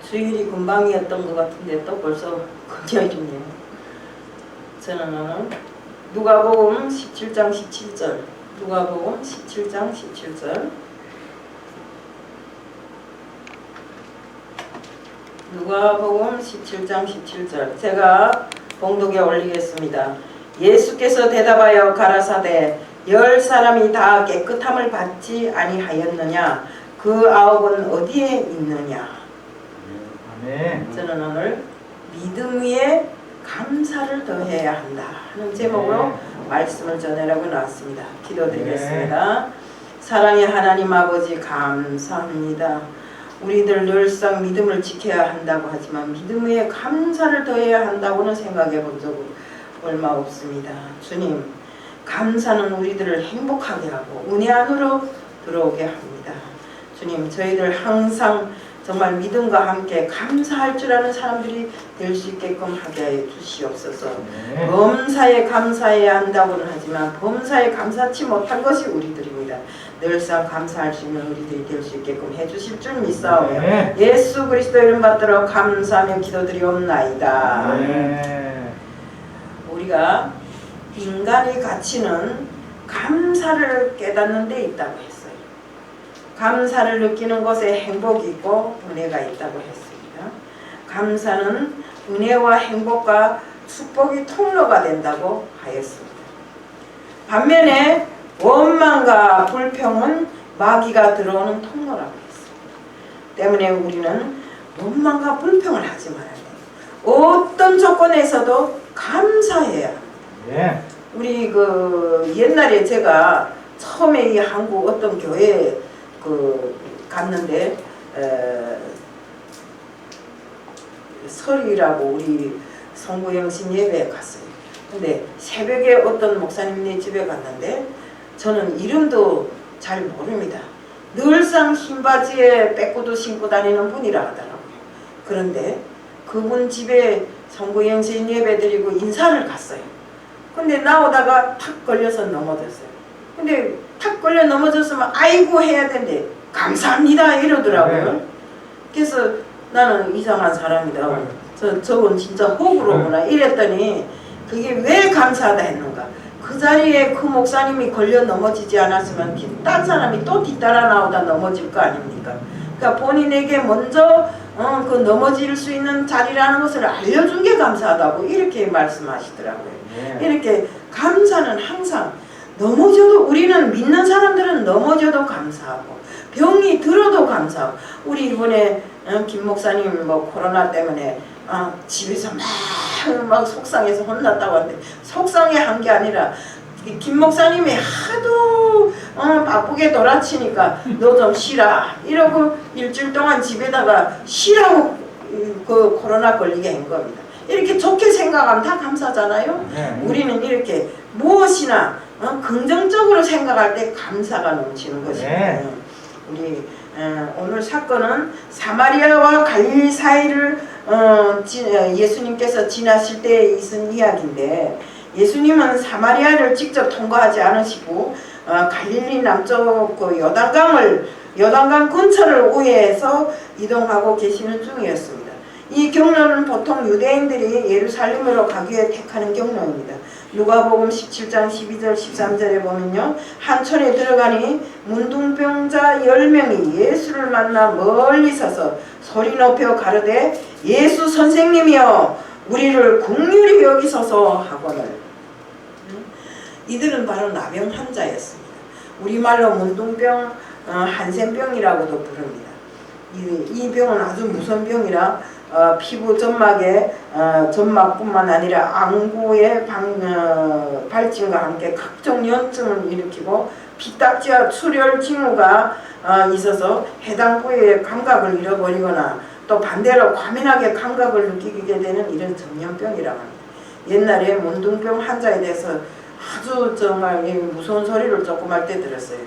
주일이 금방이었던 것 같은데 또 벌써 금요일이네요. 저는 오늘 누가복음 17장 17절, 누가복음 17장 17절, 누가복음 17장 17절 제가 봉독에 올리겠습니다. 예수께서 대답하여 가라사대 10사람이 다 깨끗함을 받지 아니하였느냐? 그 9은 어디에 있느냐? 아멘. 저는 오늘 믿음 위에 감사를 더해야 한다 하는 제목으로 말씀을 전하려고 나왔습니다. 기도드리겠습니다. 사랑의 하나님 아버지 감사합니다. 우리들 늘상 믿음을 지켜야 한다고 하지만 믿음 위에 감사를 더해야 한다고는 생각해 본 적은 얼마 없습니다. 주님, 감사는 우리들을 행복하게 하고 은혜 안으로 들어오게 합니다. 주님, 저희들 항상 정말 믿음과 함께 감사할 줄 아는 사람들이 될 수 있게끔 하게 하여 주시옵소서. 범사에 감사해야 한다고는 하지만 범사에 감사치 못한 것이 우리들입니다. 늘상 감사할 수 있는 우리들이 될 수 있게끔 해주실 줄 믿사오며 예수 그리스도 이름 받들어 감사하며 기도드리옵나이다. 우리가 인간의 가치는 감사를 깨닫는 데 있다고 했어요. 감사를 느끼는 것에 행복이 있고 은혜가 있다고 했습니다. 감사는 은혜와 행복과 축복이 통로가 된다고 하였습니다. 반면에 원망과 불평은 마귀가 들어오는 통로라고 했습니다. 때문에 우리는 원망과 불평을 하지 말아야 돼요. 어떤 조건에서도 감사해야 합니다. 우리 옛날에 제가 처음에 이 한국 어떤 교회에 갔는데 설이라고 우리 성부영신 예배에 갔어요. 근데 새벽에 어떤 목사님네 집에 갔는데 저는 이름도 잘 모릅니다. 늘상 흰 바지에 빼꾸도 신고 다니는 분이라 하더라고요. 그런데 그분 집에 성부영신 예배 드리고 인사를 갔어요. 근데 나오다가 탁 걸려서 넘어졌어요. 근데 탁 걸려 넘어졌으면 아이고 해야 되는데 감사합니다 이러더라고요. 그래서 나는 이상한 사람이다. 저건 진짜 호구로구나 이랬더니 그게 왜 감사하다 했는가. 그 자리에 그 목사님이 걸려 넘어지지 않았으면 딴 사람이 또 뒤따라 나오다 넘어질 거 아닙니까. 그러니까 본인에게 먼저 그 넘어질 수 있는 자리라는 것을 알려준 게 감사하다고 이렇게 말씀하시더라고요. 이렇게 감사는 항상 넘어져도 우리는 믿는 사람들은 넘어져도 감사하고 병이 들어도 감사하고 우리 이번에 김 목사님 코로나 때문에 집에서 막 속상해서 혼났다고 하는데 속상해한 게 아니라 김 목사님이 하도 바쁘게 돌아치니까 너 좀 쉬라 이러고 일주일 동안 집에다가 쉬라고 그 코로나 걸리게 한 겁니다. 이렇게 좋게 생각하면 다 감사잖아요. 우리는 이렇게 무엇이나 긍정적으로 생각할 때 감사가 넘치는 것입니다. 우리 오늘 사건은 사마리아와 갈릴리 사이를 예수님께서 지나실 때 있은 이야기인데 예수님은 사마리아를 직접 통과하지 않으시고 갈릴리 남쪽 그 요단강 근처를 우회해서 이동하고 계시는 중이었습니다. 이 경로는 보통 유대인들이 예루살렘으로 가기 위해 택하는 경로입니다. 누가복음 17장 12절 13절에 보면요. 한촌에 들어가니 문둥병자 10명이 예수를 만나 멀리 서서 소리 높여 가르되 예수 선생님이여 우리를 긍휼히 여기소서 하거늘. 이들은 바로 나병 환자였습니다. 우리말로 문둥병 한센병이라고도 부릅니다. 이 병은 아주 무서운 병이라 피부 점막에 점막뿐만 아니라 안구의 발진과 함께 각종 염증을 일으키고 피딱지와 출혈 징후가 있어서 해당 부위의 감각을 잃어버리거나 또 반대로 과민하게 감각을 느끼게 되는 이런 전염병이라고 합니다. 옛날에 문둥병 환자에 대해서 아주 정말 무서운 소리를 조금 할 때 들었어요.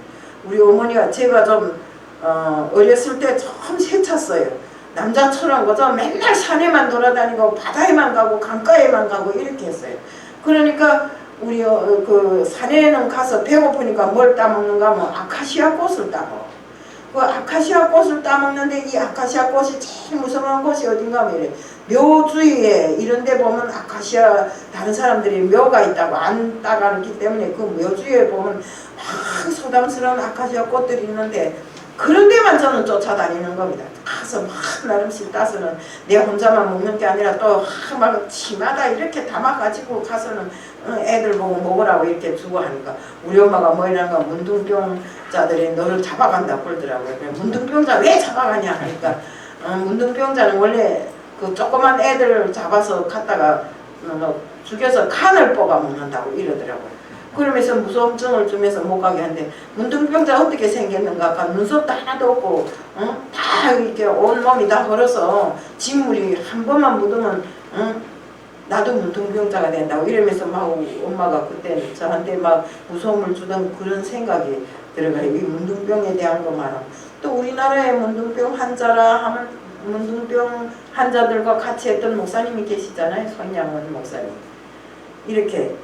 우리 어머니가 제가 좀 어렸을 때 좀 세찼어요. 남자처럼 그저 맨날 산에만 돌아다니고 바다에만 가고 강가에만 가고 이렇게 했어요. 그러니까 우리 그 산에는 가서 배고프니까 뭘 따먹는가 하면 아카시아 꽃을 따먹어. 그 아카시아 꽃을 따먹는데 이 아카시아 꽃이 제일 무서운 곳이 어딘가 하면 이래. 묘 주위에 이런 데 보면 아카시아 다른 사람들이 묘가 있다고 안 따가기 때문에 그 묘 주위에 보면 막 소담스러운 아카시아 꽃들이 있는데 그런 데만 저는 쫓아다니는 겁니다. 가서 막 나름씩 따서는 내 혼자만 먹는 게 아니라 또 막 치마다 이렇게 담아가지고 가서는 애들 보고 먹으라고 이렇게 주고 하니까 우리 엄마가 뭐 이런가 문둥병자들이 너를 잡아간다고 그러더라고요. 문둥병자 왜 잡아가냐 하니까 문둥병자는 원래 그 조그만 애들 잡아서 갖다가 죽여서 간을 뽑아 먹는다고 이러더라고요. 그러면서 무서움증을 주면서 못 가게 하는데 문둥병자 어떻게 생겼는가 아까 눈썹도 하나도 없고 다 이렇게 온몸이 다 벌어서 진물이 한 번만 묻으면 나도 문둥병자가 된다고 이러면서 막 엄마가 그때 저한테 막 무서움을 주던 그런 생각이 들어가요. 이 문둥병에 대한 것만은 또 우리나라에 문둥병 환자라 하면 문둥병 환자들과 같이 했던 목사님이 계시잖아요. 손양원 목사님. 이렇게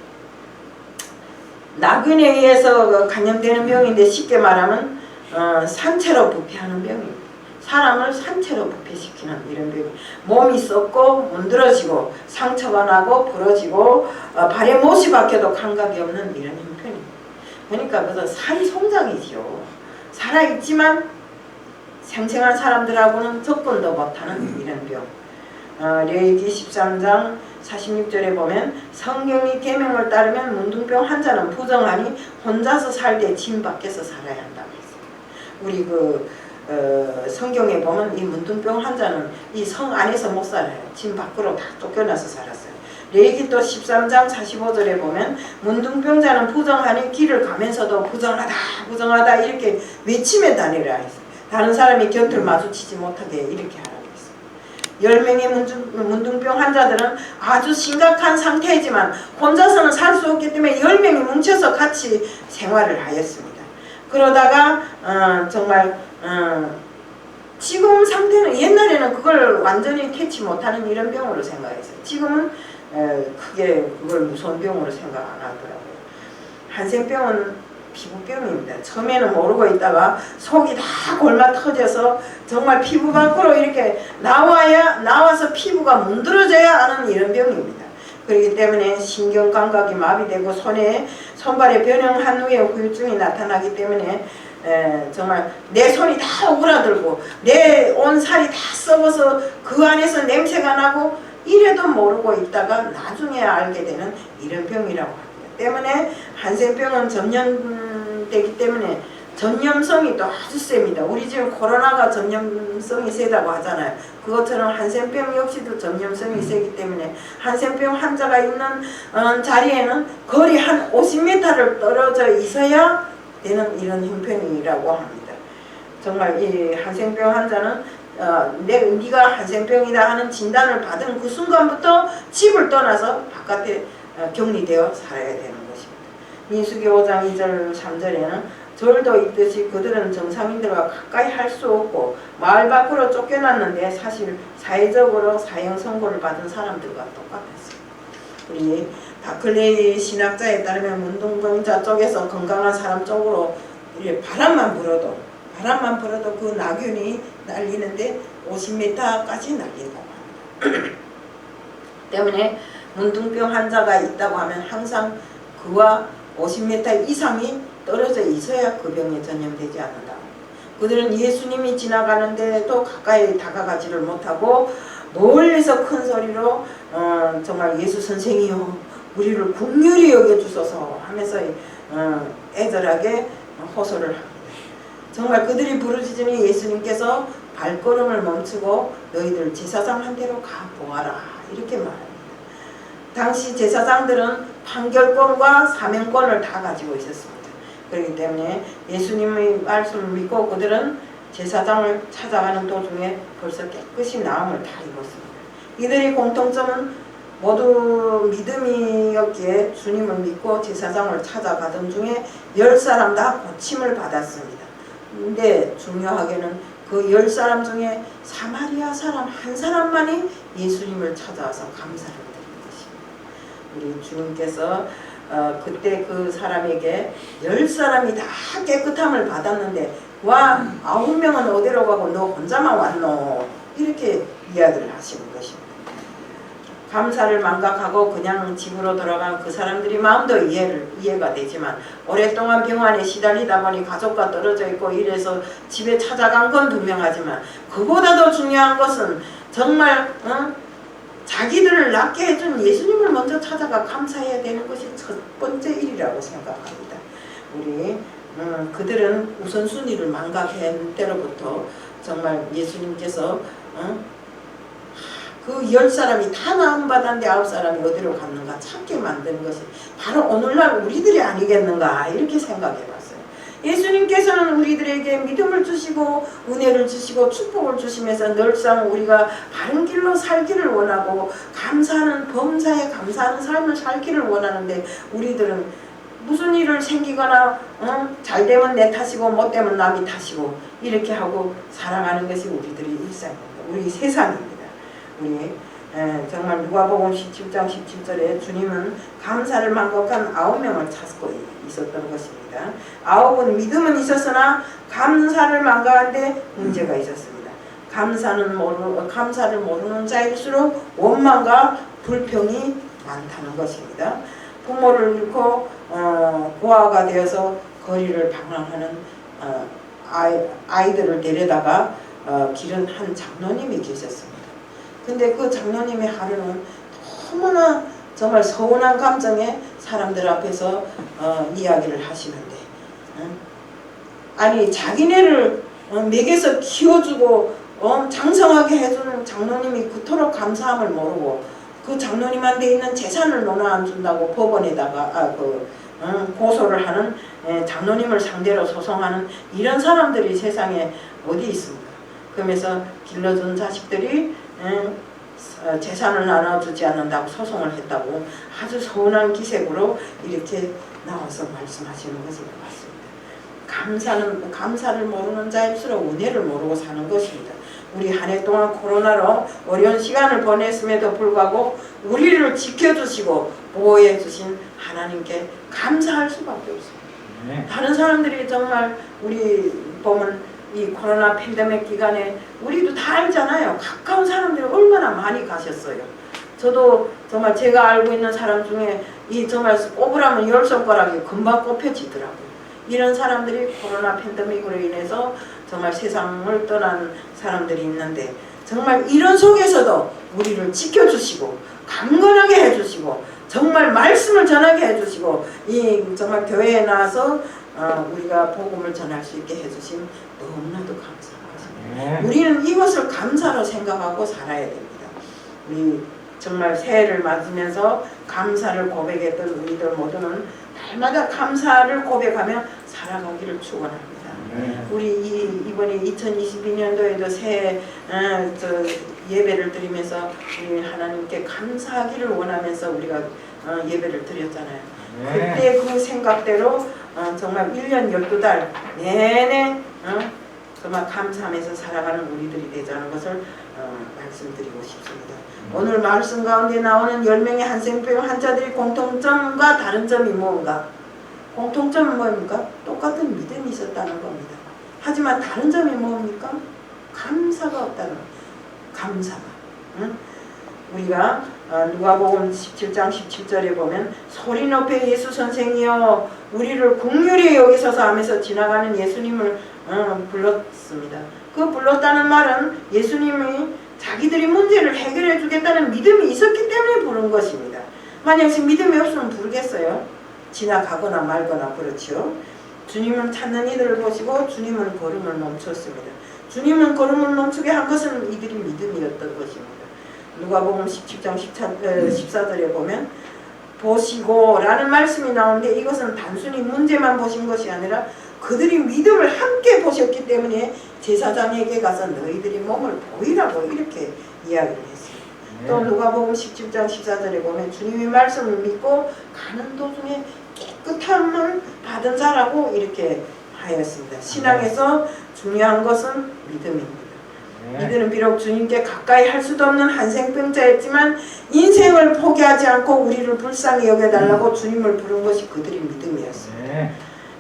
나균에 의해서 감염되는 병인데 쉽게 말하면 산채로 부패하는 병입니다. 사람을 산채로 부패시키는 이런 병이 몸이 썩고 문드러지고 상처가 나고 부러지고 발에 못이 박혀도 감각이 없는 이런 형편입니다. 그러니까 그래서 살이 송장이지요. 살아있지만 생생한 사람들하고는 접근도 못하는 이런 병. 레위기 13장 46절에 보면 성경이 계명을 따르면 문둥병 환자는 부정하니 혼자서 살되 진 밖에서 살아야 한다고 했어요. 우리 성경에 보면 이 문둥병 환자는 이 성 안에서 못 살아요. 진 밖으로 다 쫓겨나서 살았어요. 레위기 또 13장 45절에 보면 문둥병자는 부정하니 길을 가면서도 부정하다 부정하다 이렇게 외치며 다니라 했어요. 다른 사람이 곁을 마주치지 못하게 이렇게 하라. 10명의 문둥병 환자들은 아주 심각한 상태이지만 혼자서는 살 수 없기 때문에 10명이 뭉쳐서 같이 생활을 하였습니다. 그러다가 정말 지금 상태는 옛날에는 그걸 완전히 퇴치 못하는 이런 병으로 생각했어요. 지금은 크게 그걸 무서운 병으로 생각 안 하더라고요. 한센병은 피부병입니다. 처음에는 모르고 있다가 속이 다 골마 터져서 정말 피부 밖으로 이렇게 나와서 피부가 문드러져야 하는 이런 병입니다. 그렇기 때문에 신경감각이 마비되고 손발에 변형한 후에 후유증이 나타나기 때문에 정말 내 손이 다 오그라들고 내 온 살이 다 썩어서 그 안에서 냄새가 나고 이래도 모르고 있다가 나중에 알게 되는 이런 병이라고 합니다. 때문에 한센병은 전염되기 때문에 전염성이 또 아주 셉니다. 우리 지금 코로나가 전염성이 세다고 하잖아요. 그것처럼 한센병 역시도 전염성이 세기 때문에 한센병 환자가 있는 자리에는 거리 한 50m를 떨어져 있어야 되는 이런 형편이라고 합니다. 정말 이 한센병 환자는 네가 한센병이다 하는 진단을 받은 그 순간부터 집을 떠나서 바깥에 격리되어 살아야 되는 것입니다. 민수기 5장 2절 3절에는 절도 있듯이 그들은 정상인들과 가까이 할 수 없고 마을 밖으로 쫓겨났는데 사실 사회적으로 사형 선고를 받은 사람들과 똑같았어요. 우리 다클레이 신학자에 따르면 문둥병자 쪽에서 건강한 사람 쪽으로 바람만 불어도 그 나균이 날리는데 50m까지 날린다고 합니다. 때문에 문둥병 환자가 있다고 하면 항상 그와 50m 이상이 떨어져 있어야 그 병에 전염되지 않는다. 그들은 예수님이 지나가는데도 가까이 다가가지를 못하고 멀리서 큰 소리로 정말 예수 선생이요 우리를 긍휼히 여겨주소서 하면서 애절하게 호소를 합니다. 정말 그들이 부르짖으니 예수님께서 발걸음을 멈추고 너희들 제사장 한 대로 가보아라 이렇게 말합니다. 당시 제사장들은 판결권과 사명권을 다 가지고 있었습니다. 그렇기 때문에 예수님의 말씀을 믿고 그들은 제사장을 찾아가는 도중에 벌써 깨끗이 나음을 다 입었습니다. 이들의 공통점은 모두 믿음이었기에 주님을 믿고 제사장을 찾아가던 중에 10사람 다 고침을 받았습니다. 근데 중요하게는 그 10사람 중에 사마리아 사람 한 사람만이 예수님을 찾아와서 감사를 드린 것입니다. 우리 주님께서 그때 그 사람에게 10사람이 다 깨끗함을 받았는데 와 9명은 어디로 가고 너 혼자만 왔노 이렇게 이야기를 하시는 것입니다. 감사를 망각하고 그냥 집으로 돌아간 그 사람들이 마음도 이해가 되지만 오랫동안 병환에 시달리다 보니 가족과 떨어져 있고 이래서 집에 찾아간 건 분명하지만 그보다 더 중요한 것은 정말 자기들을 낫게 해준 예수님을 먼저 찾아가 감사해야 되는 것이 첫 번째 일이라고 생각합니다. 우리 그들은 우선순위를 망각한 때로부터 정말 예수님께서 그 10사람이 다 나음받았는데 9사람이 어디로 갔는가 찾게 만드는 것이 바로 오늘날 우리들이 아니겠는가 이렇게 생각해 봤어요. 예수님께서는 우리들에게 믿음을 주시고 은혜를 주시고 축복을 주시면서 늘상 우리가 바른 길로 살기를 원하고 감사하는 범사에 감사하는 삶을 살기를 원하는데 우리들은 무슨 일을 생기거나 잘 되면 내 탓이고 못 되면 남이 탓이고 이렇게 하고 살아가는 것이 우리들의 일상입니다. 우리 세상입니다. 우리 정말 누가복음 17장 17절에 주님은 감사를 망각한 9명을 찾고 있었던 것입니다. 9은 믿음은 있었으나 감사를 망각한데 문제가 있었습니다. 감사를 모르는 자일수록 원망과 불평이 많다는 것입니다. 부모를 잃고 고아가 되어서 거리를 방황하는 아이들을 데려다가 기른 한 장로님이 계셨습니다. 근데 그 장로님의 하루는 너무나 정말 서운한 감정에 사람들 앞에서 이야기를 하시는데 아니 자기네를 먹여서 키워주고 장성하게 해주는 장로님이 그토록 감사함을 모르고 그 장로님한테 있는 재산을 논아 안 준다고 법원에다가 고소를 하는 장로님을 상대로 소송하는 이런 사람들이 세상에 어디 있습니까? 그러면서 길러준 자식들이 재산을 나눠주지 않는다고 소송을 했다고 아주 서운한 기색으로 이렇게 나와서 말씀하시는 것인 것 같습니다. 감사를 모르는 자일수록 은혜를 모르고 사는 것입니다. 우리 한 해 동안 코로나로 어려운 시간을 보냈음에도 불구하고 우리를 지켜주시고 보호해 주신 하나님께 감사할 수밖에 없습니다. 다른 사람들이 정말 우리 보면 이 코로나 팬데믹 기간에 우리도 다 알잖아요. 가까운 사람들이 얼마나 많이 가셨어요. 저도 정말 제가 알고 있는 사람 중에 이 정말 꼽으라면 10손가락이 금방 꼽혀지더라고요. 이런 사람들이 코로나 팬데믹으로 인해서 정말 세상을 떠난 사람들이 있는데 정말 이런 속에서도 우리를 지켜주시고 강건하게 해주시고 정말 말씀을 전하게 해주시고 이 정말 교회에 나와서 우리가 복음을 전할 수 있게 해주신 너무나도 감사한 것입니다. 우리는 이것을 감사로 생각하고 살아야 됩니다. 우리 정말 새해를 맞으면서 감사를 고백했던 우리들 모두는 날마다 감사를 고백하며 살아가기를 축원합니다. 우리 이번에 2022년도에도 새해 예배를 드리면서 우리 하나님께 감사하기를 원하면서 우리가 예배를 드렸잖아요. 그때 그 생각대로 정말 1년 12달 내내 정말 감사하면서 살아가는 우리들이 되자는 것을 말씀드리고 싶습니다. 오늘 말씀 가운데 나오는 10명의 한생병 환자들의 공통점과 다른 점이 뭔가? 공통점은 뭡니까? 똑같은 믿음이 있었다는 겁니다. 하지만 다른 점이 뭡니까? 감사가 없다는 겁니다. 감사가. 우리가 누가복음 17장 17절에 보면 소리 높여 예수 선생이여 우리를 긍휼히 여기소서 하면서 지나가는 예수님을 불렀습니다. 그 불렀다는 말은 예수님이 자기들이 문제를 해결해 주겠다는 믿음이 있었기 때문에 부른 것입니다. 만약 믿음이 없으면 부르겠어요? 지나가거나 말거나 그렇죠. 주님은 찾는 이들을 보시고 주님은 걸음을 멈췄습니다. 주님은 걸음을 멈추게 한 것은 이들이 믿음이었던 것입니다. 누가복음 17장 14절에 보면 보시고 라는 말씀이 나오는데 이것은 단순히 문제만 보신 것이 아니라 그들이 믿음을 함께 보셨기 때문에 제사장에게 가서 너희들이 몸을 보이라고 이렇게 이야기를 했어요. 또 누가복음 17장 14절에 보면 주님의 말씀을 믿고 가는 도중에 깨끗함을 받은 자라고 이렇게 하였습니다. 신앙에서 중요한 것은 믿음입니다. 이들은 비록 주님께 가까이 할 수도 없는 한생병자였지만 인생을 포기하지 않고 우리를 불쌍히 여겨달라고 주님을 부른 것이 그들의 믿음이었습니다.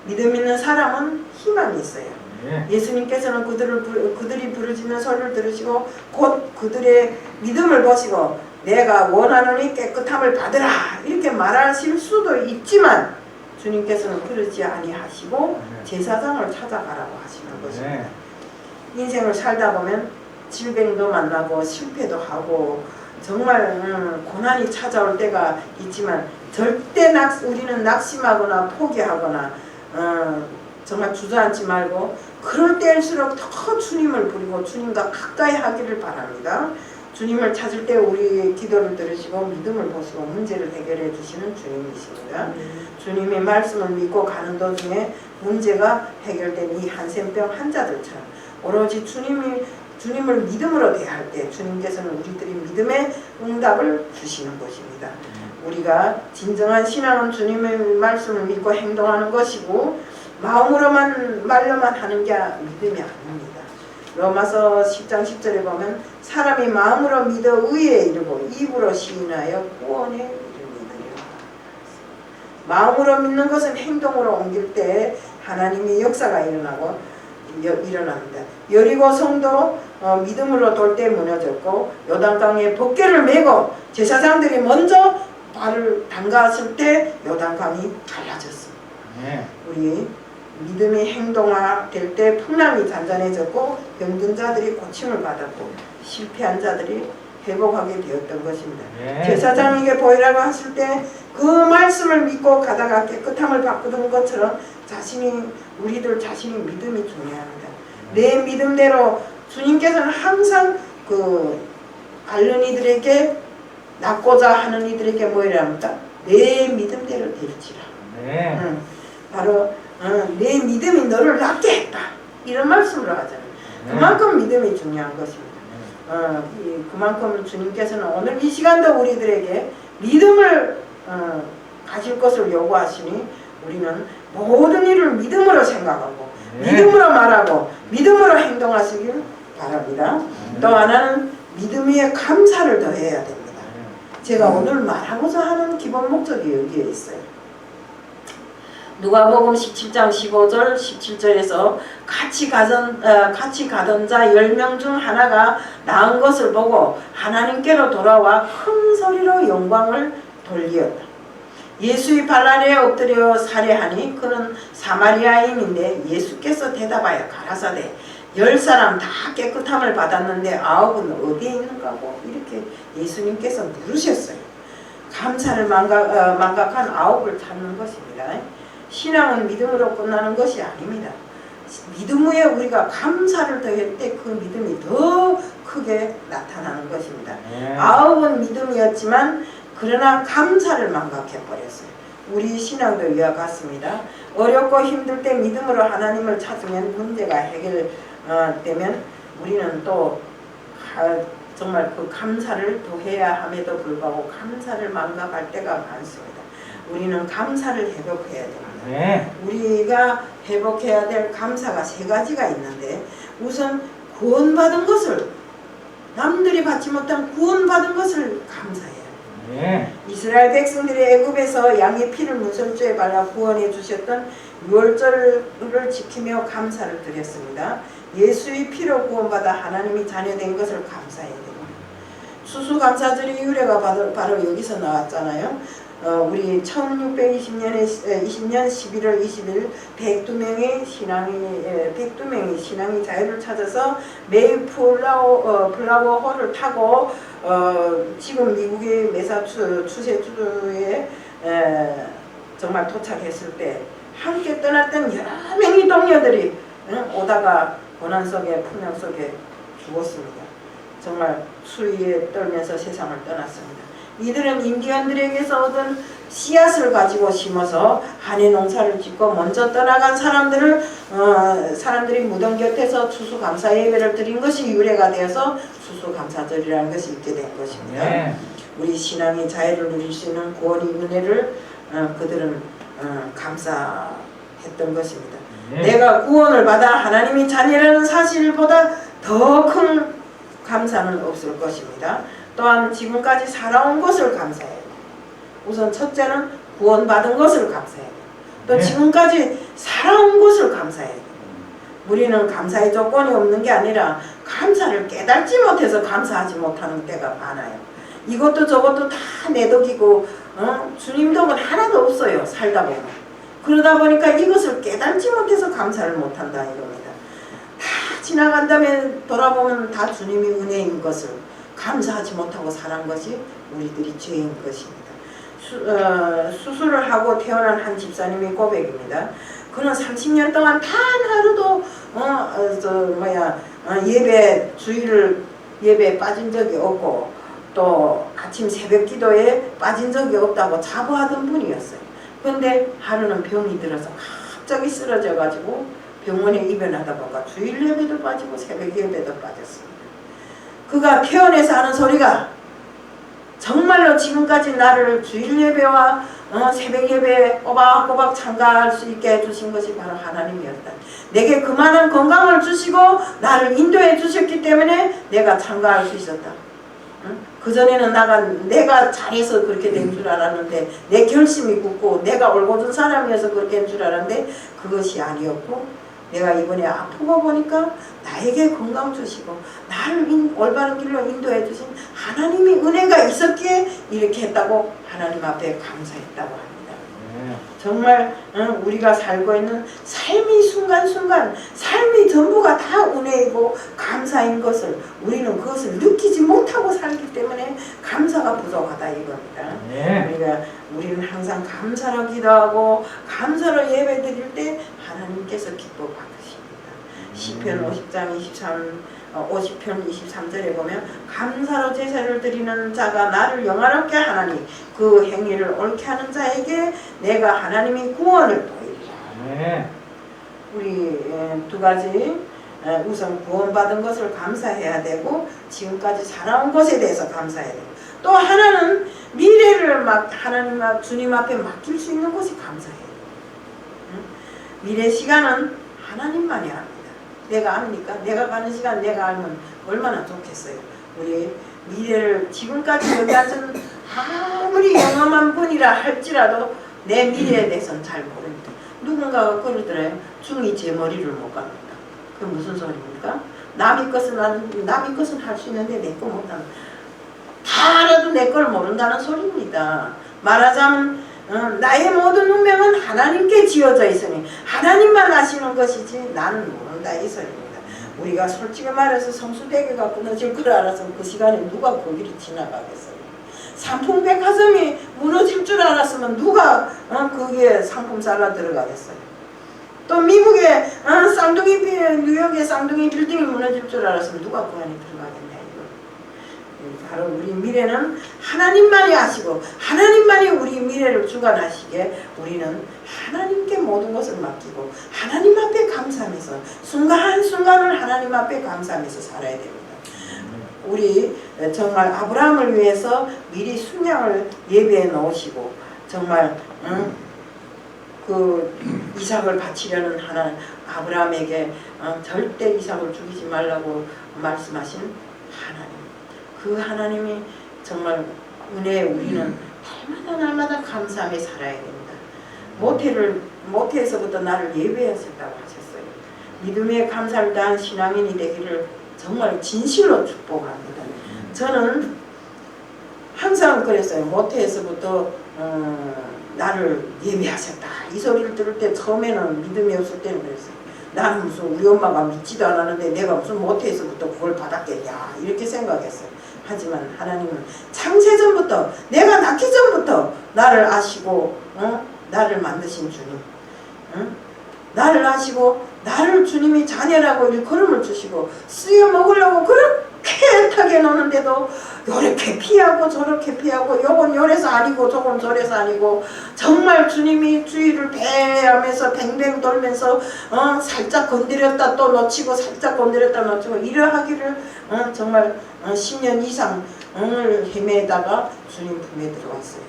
믿음 있는 사람은 희망이 있어요. 예수님께서는 그들이 부르짖는 소리를 들으시고 곧 그들의 믿음을 보시고 내가 원하노니 깨끗함을 받으라 이렇게 말하실 수도 있지만 주님께서는 그러지 아니하시고 제사장을 찾아가라고 하시는 것입니다. 인생을 살다 보면 질병도 만나고 실패도 하고 정말 고난이 찾아올 때가 있지만 절대 우리는 낙심하거나 포기하거나 정말 주저앉지 말고 그럴 때일수록 더 주님을 부리고 주님과 가까이 하기를 바랍니다. 주님을 찾을 때 우리의 기도를 들으시고 믿음을 보시고 문제를 해결해 주시는 주님이십니다. 주님의 말씀을 믿고 가는 도중에 문제가 해결된 이 한센병 환자들처럼 오로지 주님을 믿음으로 대할 때 주님께서는 우리들의 믿음의 응답을 주시는 것입니다. 우리가 진정한 신앙은 주님의 말씀을 믿고 행동하는 것이고 말로만 하는 게 믿음이 아닙니다. 로마서 10장 10절에 보면 사람이 마음으로 믿어 의에 이르고 입으로 시인하여 구원에 이르느니라. 마음으로 믿는 것은 행동으로 옮길 때 하나님의 역사가 일어납니다. 여리고 성도 믿음으로 돌 때 무너졌고 요단강에 법궤를 메고 제사장들이 먼저 발을 담갔을 때 요단강이 갈라졌습니다. 우리 믿음이 행동화될 때 풍랑이 잔잔해졌고 병든 자들이 고침을 받았고 실패한 자들이 회복하게 되었던 것입니다. 제사장에게 보이라고 했을 때 그 말씀을 믿고 가다가 깨끗함을 바꾸던 것처럼 우리들 자신의 믿음이 중요합니다. 내 믿음대로 주님께서는 항상 앓는 이들에게 낫고자 하는 이들에게 뭐라 합니까? 내 믿음대로 될지라. 바로 내 믿음이 너를 낫게 했다. 이런 말씀으로 하잖아요. 그만큼 믿음이 중요한 것입니다. 그만큼 주님께서는 오늘 이 시간도 우리들에게 믿음을 가질 것을 요구하시니 우리는 모든 일을 믿음으로 생각하고 믿음으로 말하고 믿음으로 행동하시길 바랍니다. 또 하나는 믿음 위에 감사를 더해야 됩니다. 제가 오늘 말하고자 하는 기본 목적이 여기에 있어요. 누가복음 17장 15절 17절에서 같이 가던 자 10명 중 하나가 나은 것을 보고 하나님께로 돌아와 큰 소리로 영광을 돌리었다. 예수의 발 아래에 엎드려 살해하니 그는 사마리아인인데 예수께서 대답하여 가라사대 10사람 다 깨끗함을 받았는데 9은 어디에 있는가고 이렇게 예수님께서 물으셨어요. 감사를 망각한 9을 찾는 것입니다. 신앙은 믿음으로 끝나는 것이 아닙니다. 믿음 위에 우리가 감사를 더할 때 그 믿음이 더 크게 나타나는 것입니다. 9은 믿음이었지만 그러나 감사를 망각해버렸어요. 우리 신앙도 이와 같습니다. 어렵고 힘들 때 믿음으로 하나님을 찾으면 문제가 해결되면 우리는 또 정말 그 감사를 더해야 함에도 불구하고 감사를 망각할 때가 많습니다. 우리는 감사를 회복해야 됩니다. 우리가 회복해야 될 감사가 3가지가 있는데 우선 구원받은 것을 남들이 받지 못한 구원받은 것을 감사해요. 이스라엘 백성들이 애굽에서 양의 피를 문설주에 발라 구원해 주셨던 유월절을 지키며 감사를 드렸습니다. 예수의 피로 구원받아 하나님이 자녀된 것을 감사해야 됩니다. 수수감사절의 유래가 바로 여기서 나왔잖아요. 우리 1620년 11월 20일 102명의 신앙이 자유를 찾아서 메이플라워호를 타고 지금 미국의 매사추세츠주에 정말 도착했을 때 함께 떠났던 여러 명의 동료들이 오다가 고난 속에 풍랑 속에 죽었습니다. 정말 추위에 떨면서 세상을 떠났습니다. 이들은 인디언들에게서 얻은 씨앗을 가지고 심어서 한해 농사를 짓고 먼저 떠나간 사람들이 무덤 곁에서 추수감사 예배를 드린 것이 유래가 되어서 추수감사절이라는 것이 있게 된 것입니다. 우리 신앙의 자유를 누릴 수 있는 구원의 은혜를 그들은 감사했던 것입니다. 내가 구원을 받아 하나님이 자녀라는 사실보다 더 큰 감사는 없을 것입니다. 또한 지금까지 살아온 것을 감사해야 돼요. 우선 첫째는 구원받은 것을 감사해야 돼요. 또 네. 지금까지 살아온 것을 감사해야 돼요. 우리는 감사의 조건이 없는 게 아니라 감사를 깨닫지 못해서 감사하지 못하는 때가 많아요. 이것도 저것도 다 내 덕이고 주님 덕은 하나도 없어요. 살다 보면. 그러다 보니까 이것을 깨닫지 못해서 감사를 못한다 이겁니다. 다 지나간 다음에 돌아보면 다 주님이 은혜인 것을 감사하지 못하고 살은 것이 우리들이 죄인 것입니다. 수술을 하고 태어난 한 집사님의 고백입니다. 그는 30년 동안 단 하루도 예배 주일을 예배에 빠진 적이 없고 또 아침 새벽 기도에 빠진 적이 없다고 자부하던 분이었어요. 그런데 하루는 병이 들어서 갑자기 쓰러져 가지고 병원에 입원하다 보니까 주일 예배도 빠지고 새벽 예배도 빠졌습니다. 그가 태어나서 하는 소리가 정말로 지금까지 나를 주일 예배와 새벽 예배에 꼬박꼬박 참가할 수 있게 해주신 것이 바로 하나님이었다. 내게 그만한 건강을 주시고 나를 인도해 주셨기 때문에 내가 참가할 수 있었다. 그전에는 내가 잘해서 그렇게 된 줄 알았는데 내 결심이 굳고 내가 올곧은 사람이어서 그렇게 된 줄 알았는데 그것이 아니었고 내가 이번에 아프고 보니까 나에게 건강 주시고 나를 올바른 길로 인도해 주신 하나님의 은혜가 있었기에 이렇게 했다고 하나님 앞에 감사했다고 합니다. 정말 우리가 살고 있는 삶이 순간순간 삶이 전부가 다 은혜이고 감사인 것을 우리는 그것을 느끼지 못하고 살기 때문에 감사가 부족하다 이겁니다. 우리는 항상 감사로 기도하고 감사로 예배 드릴 때 하나님께서 기뻐 받으십니다. 시편 50편 23절에 보면 감사로 제사를 드리는 자가 나를 영화롭게 하나니 그 행위를 옳게 하는 자에게 내가 하나님의 구원을 보이리라. 우리 두 가지 우선 구원받은 것을 감사해야 되고 지금까지 살아온 것에 대해서 감사해야 되고 또 하나는 미래를 하나님 주님 앞에 맡길 수 있는 것이 감사해요. 미래 시간은 하나님만이 압니다. 내가 압니까? 내가 가는 시간 내가 알면 얼마나 좋겠어요. 우리 미래를 지금까지 여기 앉은 아무리 영험한 분이라 할지라도 내 미래에 대해서는 잘 모릅니다. 누군가가 그러더래요. 중이 제 머리를 못 갑니다. 그게 무슨 소리입니까? 남의 것은 할 수 있는데 내 거 못하는 다 알아도 내 걸 모른다는 소리입니다. 말하자면 나의 모든 운명은 하나님께 지어져 있으니 하나님만 아시는 것이지 나는 모른다 이 소리입니다. 우리가 솔직히 말해서 성수대교가 끊어질 걸 알았으면 그 시간에 누가 거기를 지나가겠어요. 삼풍백화점이 무너질 줄 알았으면 누가 거기에 상품 싸러 들어가겠어요. 또 미국의 뉴욕의 쌍둥이 빌딩이 무너질 줄 알았으면 누가 그 안에 들어가겠냐. 바로 우리 미래는 하나님만이 아시고 하나님만이 우리 미래를 주관하시기에 우리는 하나님께 모든 것을 맡기고 하나님 앞에 감사하면서 순간순간을 하나님 앞에 감사하면서 살아야 됩니다. 우리 정말 아브라함을 위해서 미리 순양을 예배해 놓으시고 정말 그 이삭을 바치려는 하나님 아브라함에게 절대 이삭을 죽이지 말라고 말씀하신 하나님, 그 하나님이 정말 은혜에 우리는 날마다 감사하며 살아야 됩니다. 모태에서부터 나를 예배하셨다고 하셨어요. 믿음에 감사를 다한 신앙인이 되기를 정말 진실로 축복합니다. 저는 항상 그랬어요. 모태에서부터 나를 예배하셨다 이 소리를 들을 때 처음에는 믿음이 없을 때는 그랬어요. 나는 무슨 우리 엄마가 믿지도 않았는데 내가 무슨 모태에서부터 그걸 받았겠냐 이렇게 생각했어요. 하지만 하나님은 창세전부터 내가 낳기 전부터 나를 아시고 나를 만드신 주님, 나를 아시고 나를 주님이 자녀라고 일컬음을 주시고 쓰여 먹으려고 그렇게 애타게 노는데도 요렇게 피하고 저렇게 피하고 요건 요래서 아니고 저건 저래서 아니고 정말 주님이 주위를 배하면서 뱅뱅 돌면서 살짝 건드렸다 또 놓치고 살짝 건드렸다 놓치고 이러하기를 정말 10년 이상을 헤매다가 주님 품에 들어왔어요.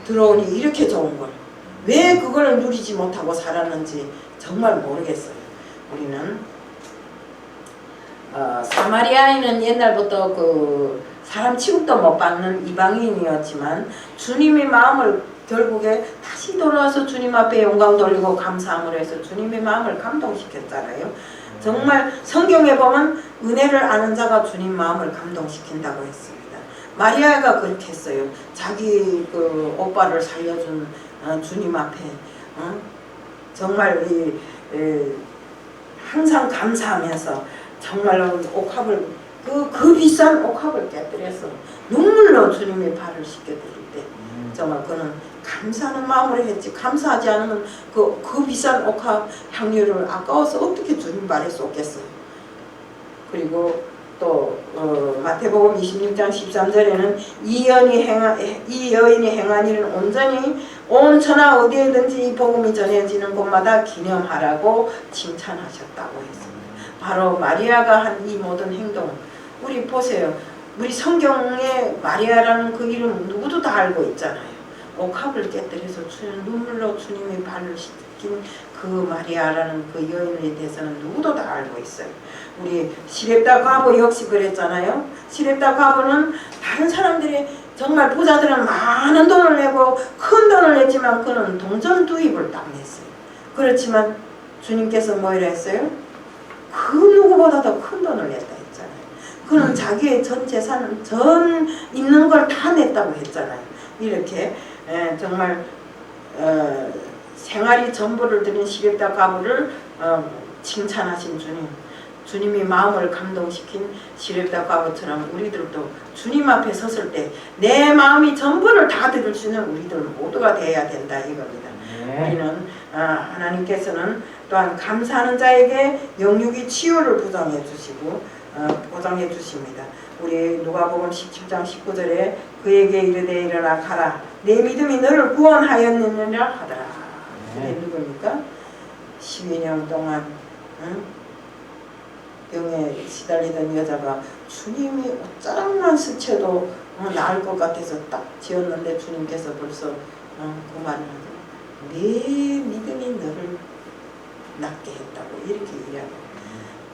들어오니 이렇게 좋은 걸 왜 그걸 누리지 못하고 살았는지 정말 모르겠어요. 우리는 사마리아인은 옛날부터 그 사람 취급도 못 받는 이방인이었지만 주님의 마음을 결국에 다시 돌아와서 주님 앞에 영광 돌리고 감사함을 해서 주님의 마음을 감동시켰잖아요. 정말 성경에 보면 은혜를 아는 자가 주님 마음을 감동시킨다고 했습니다. 마리아가 그렇게 했어요. 자기 그 오빠를 살려준 주님 앞에 정말 항상 감사하면서 정말로 옥합을 그 비싼 옥합을 깨뜨려서 눈물로 주님의 발을 씻겨드릴 때 정말 그는 감사하는 마음으로 했지, 감사하지 않으면 그 비싼 옥합 향유를 아까워서 어떻게 주님 발에 쏟겠어요. 그리고 또 마태복음 26장 13절에는 이 여인이 행한 일은 온전히 온 천하 어디에든지 이 복음이 전해지는 곳마다 기념하라고 칭찬하셨다고 했습니다. 바로 마리아가 한 이 모든 행동, 우리 보세요. 우리 성경에 마리아라는 그 이름 누구도 다 알고 있잖아요. 옥합을 깨뜨려서 눈물로 주님의 발을 씻긴 그 마리아라는 그 여인에 대해서는 누구도 다 알고 있어요. 우리 시렙다 과부 역시 그랬잖아요. 시렙다 과부는 다른 사람들이 정말 부자들은 많은 돈을 내고 큰 돈을 냈지만 그는 동전 두입을 딱 냈어요. 그렇지만 주님께서 뭐라 했어요? 그 누구보다 더 큰 돈을 냈다 했잖아요. 그는 자기의 전 재산, 전 있는 걸 다 냈다고 했잖아요. 이렇게 정말 생활이 전부를 드린 시렙다 과부를 칭찬하신 주님, 주님이 마음을 감동시킨 시렙다 과부처럼 우리들도 주님 앞에 섰을 때 내 마음이 전부를 다 드릴 수 있는 우리들 모두가 되어야 된다 이겁니다. 우리는 하나님께서는 또한 감사하는 자에게 영육이 치유를 보장해 주시고 보장해 주십니다. 우리 누가복음 17장 19절에 그에게 이르되 일어나 가라 내 믿음이 너를 구원하였느니라 하더라. 그게 누굽니까? 12년 동안 병에 시달리던 여자가 주님이 옷자락만 스쳐도 나을 것 같아서 딱 지었는데 주님께서 벌써 그 말을 하더라. 내 믿음이 너를 낫게 했다고 이렇게 이야기합니다.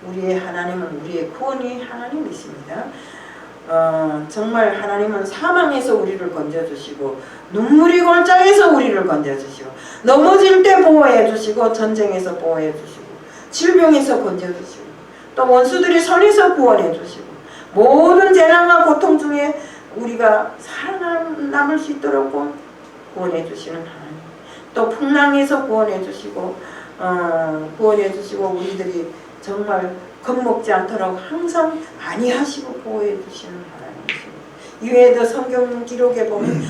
우리의 하나님은 우리의 구원이 하나님이십니다. 정말 하나님은 사망에서 우리를 건져주시고 눈물이 골짜기에서 우리를 건져주시고 넘어질 때 보호해주시고 전쟁에서 보호해주시고 질병에서 건져주시고 또 원수들이 손에서 구원해주시고 모든 재난과 고통 중에 우리가 살아남을 수 있도록 구원해주시는 하나님, 또 풍랑에서 구원해주시고 우리들이 정말 겁먹지 않도록 항상 안위하시고 보호해 주시는 하나님이십니다. 이외에도 성경 기록에 보면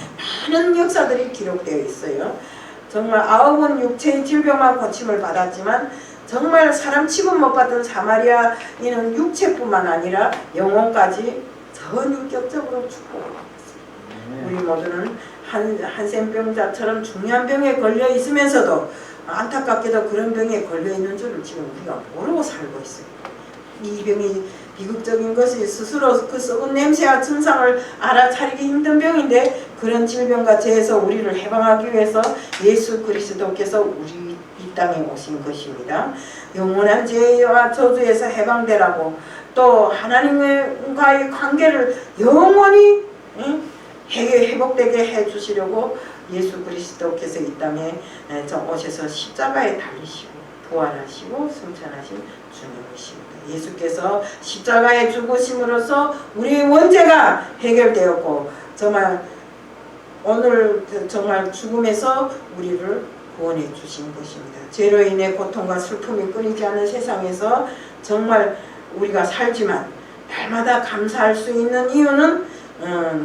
많은 역사들이 기록되어 있어요. 정말 9은 육체의 질병만 고침을 받았지만 정말 사람 취급 못 받던 사마리아인은 육체뿐만 아니라 영혼까지 전인격적으로 축복을 받았습니다. 우리 모두는 한센병자처럼 중요한 병에 걸려 있으면서도 안타깝게도 그런 병에 걸려 있는 줄을 지금 우리가 모르고 살고 있어요. 이 병이 비극적인 것이 스스로 그 썩은 냄새와 증상을 알아차리기 힘든 병인데 그런 질병과 죄에서 우리를 해방하기 위해서 예수 그리스도께서 우리 이 땅에 오신 것입니다. 영원한 죄와 저주에서 해방되라고 또 하나님과의 관계를 영원히 회복되게 해주시려고 예수 그리스도께서 이 땅에 오셔서 십자가에 달리시고 부활하시고 승천하신 주님이십니다. 예수께서 십자가에 죽으심으로써 우리의 원죄가 해결되었고 정말 오늘 정말 죽음에서 우리를 구원해 주신 것입니다. 죄로 인해 고통과 슬픔이 끊이지 않는 세상에서 정말 우리가 살지만 날마다 감사할 수 있는 이유는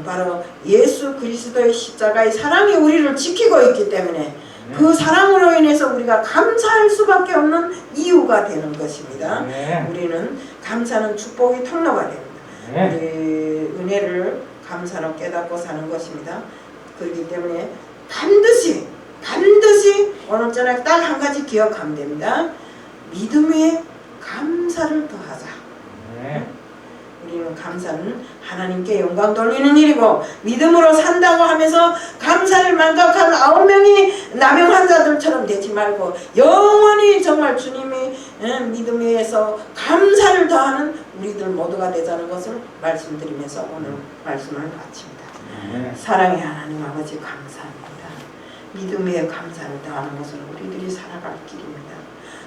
바로 예수 그리스도의 십자가의 사랑이 우리를 지키고 있기 때문에 그 사랑으로 인해서 우리가 감사할 수밖에 없는 이유가 되는 것입니다. 우리는 감사는 축복의 통로가 됩니다. 우리 은혜를 감사로 깨닫고 사는 것입니다. 그렇기 때문에 반드시 오늘 저녁 딱 한 가지 기억하면 됩니다. 믿음에 감사를 더하자. 우리는 감사는 하나님께 영광 돌리는 일이고 믿음으로 산다고 하면서 감사를 망각한 9명이 남용한 자들처럼 되지 말고 영원히 정말 주님이 믿음에서 감사를 더하는 우리들 모두가 되자는 것을 말씀드리면서 오늘 말씀을 마칩니다. 아멘. 사랑의 하나님 아버지 감사합니다. 믿음에 감사를 더하는 것은 우리들이 살아갈 길입니다.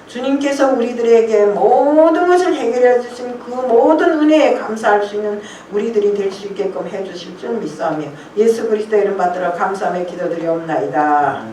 주님께서 우리들에게 모든 것을 해결해 주신 그 모든 은혜에 감사할 수 있는 우리들이 될 수 있게끔 해주실 줄 믿사오며 예수 그리스도 이름 받들어 감사하며 기도드리옵나이다.